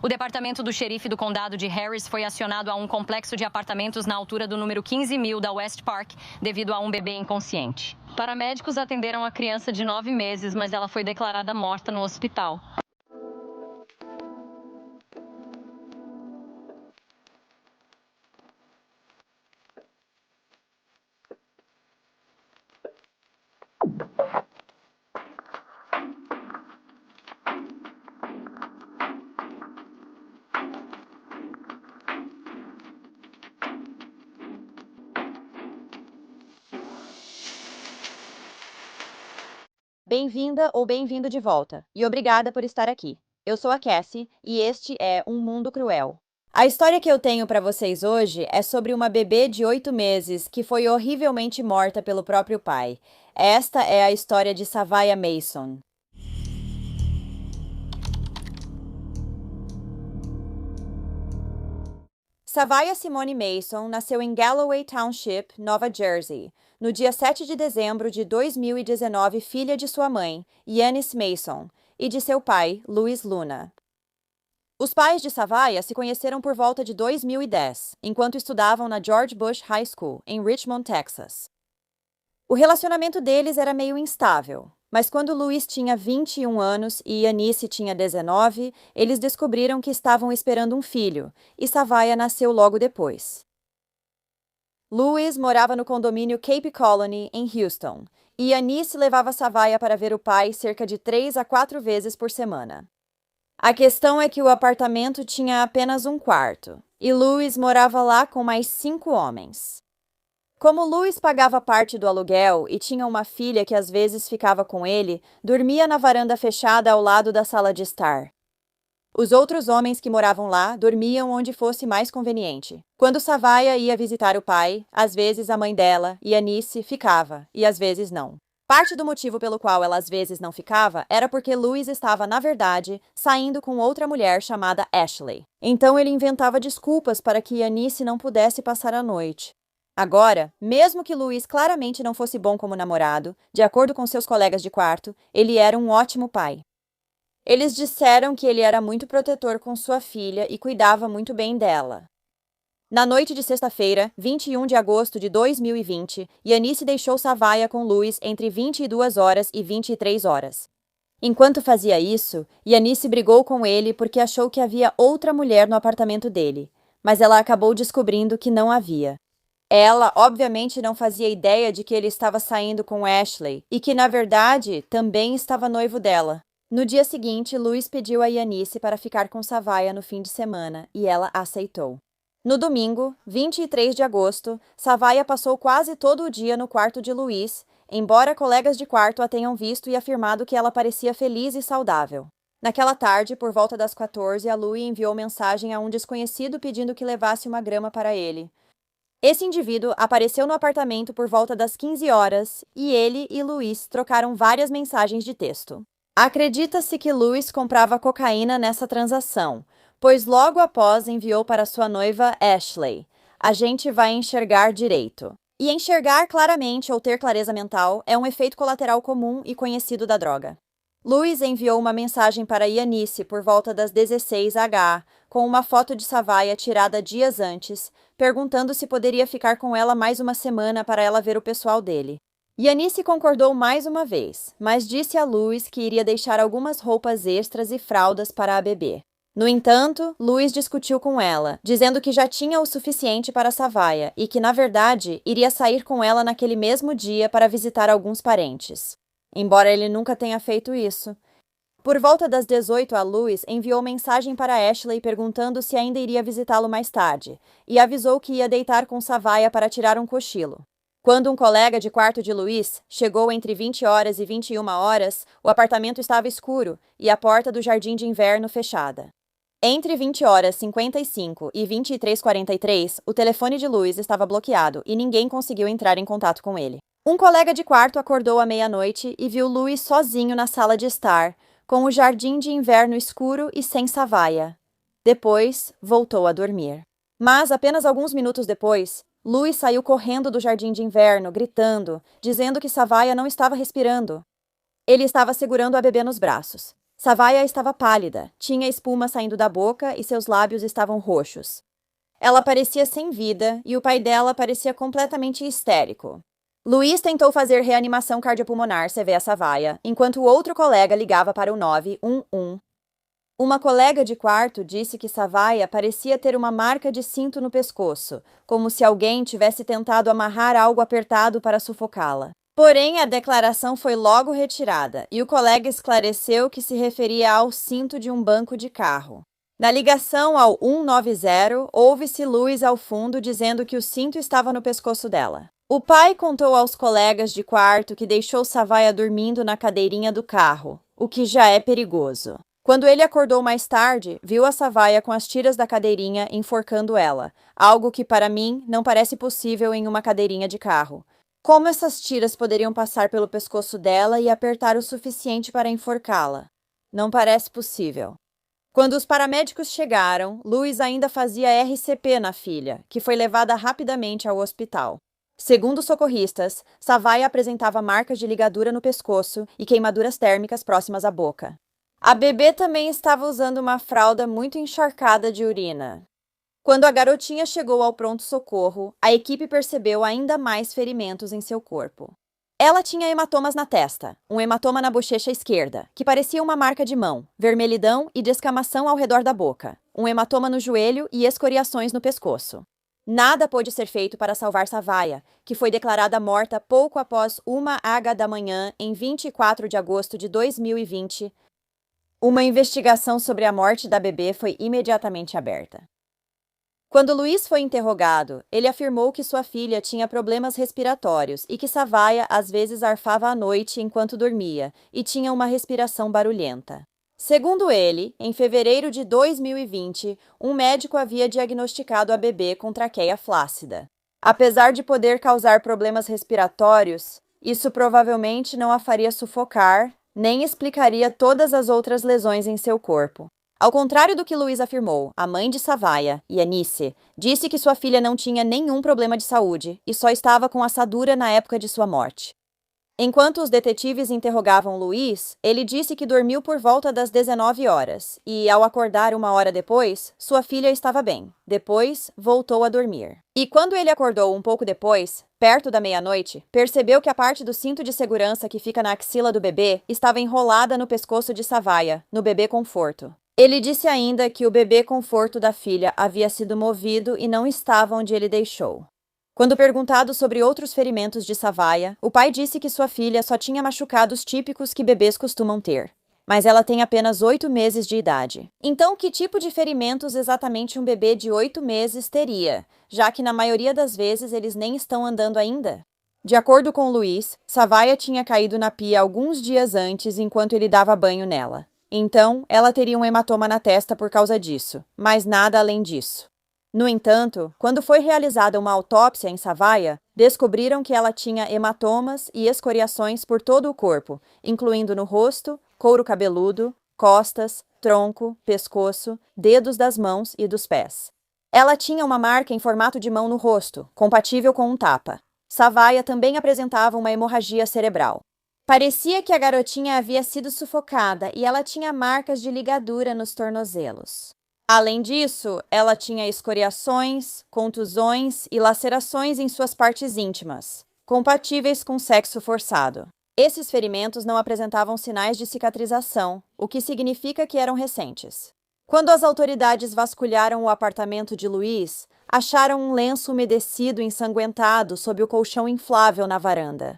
O departamento do xerife do condado de Harris foi acionado a um complexo de apartamentos na altura do número 15.000 da West Park, devido a um bebê inconsciente. Paramédicos atenderam a criança de 9 meses, mas ela foi declarada morta no hospital. Bem-vinda ou bem-vindo de volta, e obrigada por estar aqui. Eu sou a Cassie, e este é Um Mundo Cruel. A história que eu tenho para vocês hoje é sobre uma bebê de 8 meses que foi horrivelmente morta pelo próprio pai. Esta é a história de Savaya Mason. Savaya Simone Mason nasceu em Galloway Township, Nova Jersey, no dia 7 de dezembro de 2019, filha de sua mãe, Yanis Mason, e de seu pai, Louis Luna. Os pais de Savaya se conheceram por volta de 2010, enquanto estudavam na George Bush High School, em Richmond, Texas. O relacionamento deles era meio instável, mas quando Louis tinha 21 anos e Yanis tinha 19, eles descobriram que estavam esperando um filho, e Savaya nasceu logo depois. Louis morava no condomínio Cape Colony, em Houston, e Yanis levava Savaya para ver o pai cerca de 3 a 4 vezes por semana. A questão é que o apartamento tinha apenas um quarto, e Louis morava lá com mais 5 homens. Como Louis pagava parte do aluguel e tinha uma filha que às vezes ficava com ele, dormia na varanda fechada ao lado da sala de estar. Os outros homens que moravam lá dormiam onde fosse mais conveniente. Quando Savaya ia visitar o pai, às vezes a mãe dela, Yanis, ficava, e às vezes não. Parte do motivo pelo qual ela às vezes não ficava era porque Louis estava, na verdade, saindo com outra mulher chamada Ashley. Então ele inventava desculpas para que Yanis não pudesse passar a noite. Agora, mesmo que Louis claramente não fosse bom como namorado, de acordo com seus colegas de quarto, ele era um ótimo pai. Eles disseram que ele era muito protetor com sua filha e cuidava muito bem dela. Na noite de sexta-feira, 21 de agosto de 2020, Yanis deixou Savaya com Louis entre 22 horas e 23 horas. Enquanto fazia isso, Yanis brigou com ele porque achou que havia outra mulher no apartamento dele, mas ela acabou descobrindo que não havia. Ela, obviamente, não fazia ideia de que ele estava saindo com Ashley e que, na verdade, também estava noivo dela. No dia seguinte, Louis pediu a Yanis para ficar com Savaya no fim de semana e ela aceitou. No domingo, 23 de agosto, Savaya passou quase todo o dia no quarto de Louis, embora colegas de quarto a tenham visto e afirmado que ela parecia feliz e saudável. Naquela tarde, por volta das 14, a Louis enviou mensagem a um desconhecido pedindo que levasse uma grama para ele. Esse indivíduo apareceu no apartamento por volta das 15 horas e ele e Louis trocaram várias mensagens de texto. Acredita-se que Louis comprava cocaína nessa transação, pois logo após enviou para sua noiva Ashley: "A gente vai enxergar direito." E enxergar claramente ou ter clareza mental é um efeito colateral comum e conhecido da droga. Louis enviou uma mensagem para Yanis por volta das 16h, com uma foto de Savaya tirada dias antes, perguntando se poderia ficar com ela mais uma semana para ela ver o pessoal dele. Yanis concordou mais uma vez, mas disse a Louis que iria deixar algumas roupas extras e fraldas para a bebê. No entanto, Louis discutiu com ela, dizendo que já tinha o suficiente para Savaya e que, na verdade, iria sair com ela naquele mesmo dia para visitar alguns parentes. Embora ele nunca tenha feito isso. Por volta das 18, a Louis enviou mensagem para Ashley perguntando se ainda iria visitá-lo mais tarde, e avisou que ia deitar com Savaya para tirar um cochilo. Quando um colega de quarto de Louis chegou entre 20 horas e 21 horas, o apartamento estava escuro e a porta do jardim de inverno fechada. Entre 20 horas 55 e 23h43, o telefone de Louis estava bloqueado e ninguém conseguiu entrar em contato com ele. Um colega de quarto acordou à meia-noite e viu Louis sozinho na sala de estar, com o jardim de inverno escuro e sem Savaya. Depois, voltou a dormir. Mas, apenas alguns minutos depois, Louis saiu correndo do jardim de inverno, gritando, dizendo que Savaya não estava respirando. Ele estava segurando a bebê nos braços. Savaya estava pálida, tinha espuma saindo da boca e seus lábios estavam roxos. Ela parecia sem vida e o pai dela parecia completamente histérico. Luiz tentou fazer reanimação cardiopulmonar CV a Savaya, enquanto o outro colega ligava para o 911. Uma colega de quarto disse que Savaya parecia ter uma marca de cinto no pescoço, como se alguém tivesse tentado amarrar algo apertado para sufocá-la. Porém, a declaração foi logo retirada e o colega esclareceu que se referia ao cinto de um banco de carro. Na ligação ao 190, ouve-se Luiz ao fundo dizendo que o cinto estava no pescoço dela. O pai contou aos colegas de quarto que deixou Savaya dormindo na cadeirinha do carro, o que já é perigoso. Quando ele acordou mais tarde, viu a Savaya com as tiras da cadeirinha enforcando ela, algo que para mim não parece possível em uma cadeirinha de carro. Como essas tiras poderiam passar pelo pescoço dela e apertar o suficiente para enforcá-la? Não parece possível. Quando os paramédicos chegaram, Luiz ainda fazia RCP na filha, que foi levada rapidamente ao hospital. Segundo os socorristas, Savaya apresentava marcas de ligadura no pescoço e queimaduras térmicas próximas à boca. A bebê também estava usando uma fralda muito encharcada de urina. Quando a garotinha chegou ao pronto-socorro, a equipe percebeu ainda mais ferimentos em seu corpo. Ela tinha hematomas na testa, um hematoma na bochecha esquerda, que parecia uma marca de mão, vermelhidão e descamação ao redor da boca, um hematoma no joelho e escoriações no pescoço. Nada pôde ser feito para salvar Savaya, que foi declarada morta pouco após 1h da manhã, em 24 de agosto de 2020. Uma investigação sobre a morte da bebê foi imediatamente aberta. Quando Luiz foi interrogado, ele afirmou que sua filha tinha problemas respiratórios e que Savaya às vezes arfava à noite enquanto dormia e tinha uma respiração barulhenta. Segundo ele, em fevereiro de 2020, um médico havia diagnosticado a bebê com traqueia flácida. Apesar de poder causar problemas respiratórios, isso provavelmente não a faria sufocar, nem explicaria todas as outras lesões em seu corpo. Ao contrário do que Luiz afirmou, a mãe de Savaya, Yanice, disse que sua filha não tinha nenhum problema de saúde e só estava com assadura na época de sua morte. Enquanto os detetives interrogavam Luiz, ele disse que dormiu por volta das 19 horas e, ao acordar 1 hora depois, sua filha estava bem. Depois, voltou a dormir. E quando ele acordou um pouco depois, perto da meia-noite, percebeu que a parte do cinto de segurança que fica na axila do bebê estava enrolada no pescoço de Savaya, no bebê conforto. Ele disse ainda que o bebê conforto da filha havia sido movido e não estava onde ele deixou. Quando perguntado sobre outros ferimentos de Savaya, o pai disse que sua filha só tinha machucados típicos que bebês costumam ter, mas ela tem apenas 8 meses de idade. Então, que tipo de ferimentos exatamente um bebê de 8 meses teria, já que na maioria das vezes eles nem estão andando ainda? De acordo com Luiz, Savaya tinha caído na pia alguns dias antes enquanto ele dava banho nela. Então, ela teria um hematoma na testa por causa disso, mas nada além disso. No entanto, quando foi realizada uma autópsia em Savaya, descobriram que ela tinha hematomas e escoriações por todo o corpo, incluindo no rosto, couro cabeludo, costas, tronco, pescoço, dedos das mãos e dos pés. Ela tinha uma marca em formato de mão no rosto, compatível com um tapa. Savaya também apresentava uma hemorragia cerebral. Parecia que a garotinha havia sido sufocada e ela tinha marcas de ligadura nos tornozelos. Além disso, ela tinha escoriações, contusões e lacerações em suas partes íntimas, compatíveis com sexo forçado. Esses ferimentos não apresentavam sinais de cicatrização, o que significa que eram recentes. Quando as autoridades vasculharam o apartamento de Luiz, acharam um lenço umedecido ensanguentado sob o colchão inflável na varanda.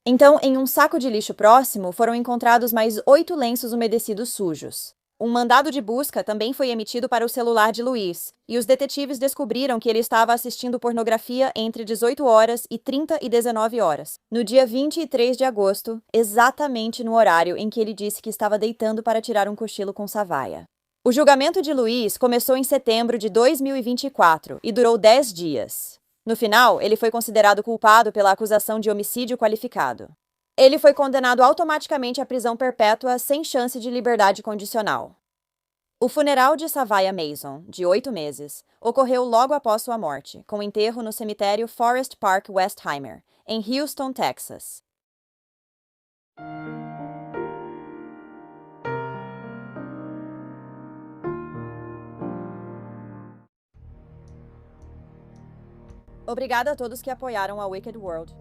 Então, em um saco de lixo próximo, foram encontrados mais 8 lenços umedecidos sujos. Um mandado de busca também foi emitido para o celular de Luiz, e os detetives descobriram que ele estava assistindo pornografia entre 18 horas e 30 e 19 horas, no dia 23 de agosto, exatamente no horário em que ele disse que estava deitando para tirar um cochilo com Savaya. O julgamento de Luiz começou em setembro de 2024 e durou 10 dias. No final, ele foi considerado culpado pela acusação de homicídio qualificado. Ele foi condenado automaticamente à prisão perpétua sem chance de liberdade condicional. O funeral de Savaya Mason, de 8 meses, ocorreu logo após sua morte, com enterro no cemitério Forest Park Westheimer, em Houston, Texas. Obrigada a todos que apoiaram a Wicked World.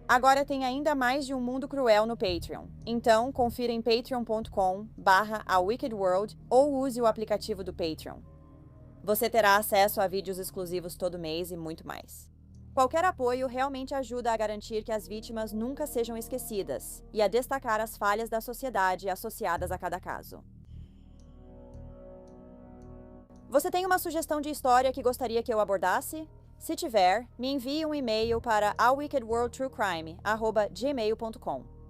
Agora tem ainda mais de um mundo cruel no Patreon. Então, confira em patreon.com/awickedworld ou use o aplicativo do Patreon. Você terá acesso a vídeos exclusivos todo mês e muito mais. Qualquer apoio realmente ajuda a garantir que as vítimas nunca sejam esquecidas e a destacar as falhas da sociedade associadas a cada caso. Você tem uma sugestão de história que gostaria que eu abordasse? Se tiver, me envie um e-mail para awickedworldtruecrime@gmail.com.